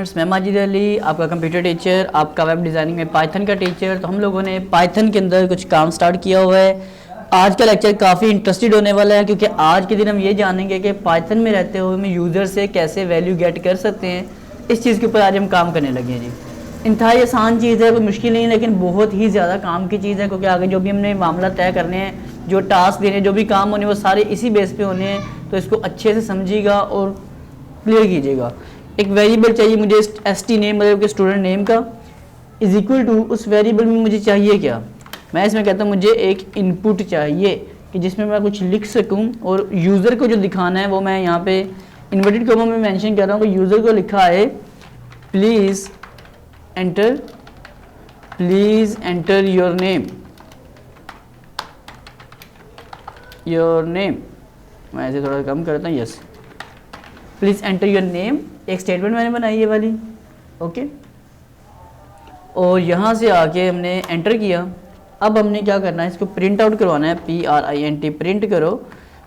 Students, मैं माजिद अली, आपका computer teacher, आपका वेब डिज़ाइनिंग में पाइथन का टीचर। तो हम लोगों ने पाइथन के अंदर कुछ काम स्टार्ट किया हुआ है। आज का लेक्चर काफ़ी इंटरेस्टेड होने वाला है, क्योंकि आज के दिन हम ये जानेंगे कि पाइथन में रहते हुए हम यूज़र से कैसे वैल्यू गेट कर सकते हैं। इस चीज़ के ऊपर आज हम काम करने लगे हैं जी। इंतहाई आसान चीज़ है, कोई मुश्किल नहीं, लेकिन बहुत ही ज़्यादा काम की चीज़ है, क्योंकि आगे जो भी हमने मामला तय करने हैं, जो टास्क देने, जो भी काम होने, वो सारे इसी बेस पे होने हैं। तो इसको अच्छे से समझिएगा और क्लियर कीजिएगा। एक वेरिएबल चाहिए मुझे st नेम, मतलब कि स्टूडेंट नेम का, इज इक्वल टू उस वेरिएबल में मुझे चाहिए क्या। मैं इसमें कहता हूँ मुझे एक इनपुट चाहिए कि जिसमें मैं कुछ लिख सकूँ, और यूज़र को जो दिखाना है वो मैं यहाँ पे इन्वर्टेड कॉमा में मेंशन कर रहा हूँ कि यूज़र को लिखा है प्लीज़ एंटर योर नेम। मैं ऐसे थोड़ा कम करता हूँ, yes, please enter your name. एक स्टेटमेंट मैंने बनाई है वाली, ओके। और यहाँ से आके हमने एंटर किया। अब हमने क्या करना है, इसको प्रिंट आउट करवाना है, print, प्रिंट करो।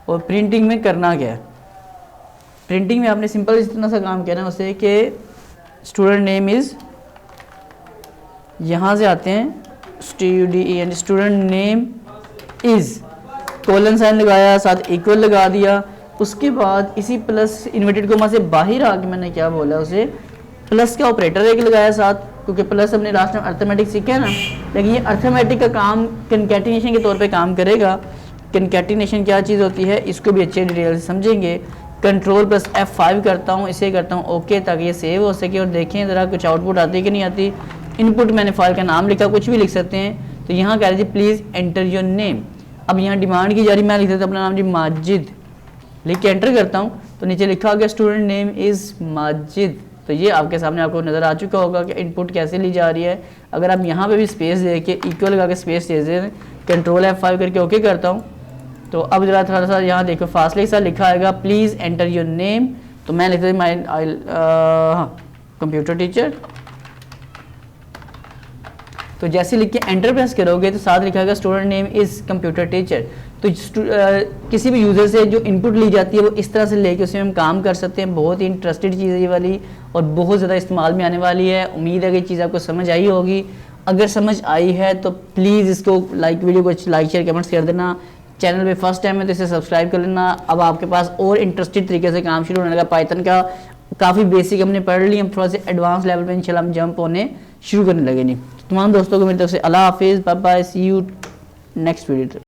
और प्रिंटिंग में करना क्या है, प्रिंटिंग में आपने सिंपल इतना सा काम करना है उसे कि स्टूडेंट नेम इज़, यहाँ से आते हैं STUDENT, student name is, colon sign लगाया, साथ इक्वल लगा दिया। उसके बाद इसी प्लस इन्वर्टेड कोमा से बाहर आके मैंने क्या बोला, उसे प्लस का ऑपरेटर एक लगाया साथ, क्योंकि प्लस हमने लास्ट में अर्थमेटिक सीखा है ना, लेकिन ये अर्थमेटिक का काम कंकैटिनेशन के तौर पे काम करेगा। कंकैटिनेशन क्या चीज़ होती है, इसको भी अच्छे डिटेल से समझेंगे। कंट्रोल प्लस F5 करता हूँ, इसे करता हूँ ओके, ताकि ये सेव हो सके। और देखें ज़रा कुछ आउटपुट आती है कि नहीं आती। इनपुट मैंने फाइल का नाम लिखा, कुछ भी लिख सकते हैं। तो यहाँ कह रहे थे प्लीज़ एंटर योर नेम। अब यहाँ डिमांड की जा रही, मैं लिख देता हूँ अपना नाम जी माजिद, लिख के एंटर करता हूँ तो नीचे लिखा हो गया स्टूडेंट नेम इज़ माजिद। तो ये आपके सामने आपको नज़र आ चुका होगा कि इनपुट कैसे ली जा रही है। अगर आप यहाँ पे भी स्पेस दे के इक्वल लगा के स्पेस दे दें, कंट्रोल F5 करके ओके करता हूँ, तो अब जरा थोड़ा सा यहाँ देखो फासले के साथ लिखा आएगा प्लीज़ एंटर योर नेम। तो मैं लिखता हूँ माई कंप्यूटर टीचर। तो जैसे लिख के एंटर प्रेस करोगे तो साथ लिखा होगा student name is computer teacher. तो किसी भी यूज़र से जो इनपुट ली जाती है वो इस तरह से लेके उसमें हम काम कर सकते हैं। बहुत ही इंटरेस्टेड चीज़ है ये वाली, और बहुत ज़्यादा इस्तेमाल में आने वाली है। उम्मीद है कि चीज़ आपको समझ आई होगी। अगर समझ आई है तो प्लीज़ इसको वीडियो को लाइक शेयर कमेंट्स कर देना। चैनल पे फर्स्ट टाइम है तो इसे सब्सक्राइब कर लेना। अब आपके पास और इंटरेस्टेड तरीके से काम शुरू होने लगा। पाइथन का काफ़ी बेसिक हमने पढ़ ली, हम थोड़ा सा एडवांस लेवल पे इंशाल्लाह हम जंप होने शुरू करने लगे। नहीं, तमाम दोस्तों को मेरी तरफ से अल्लाह हाफिज़, bye bye, see you next video.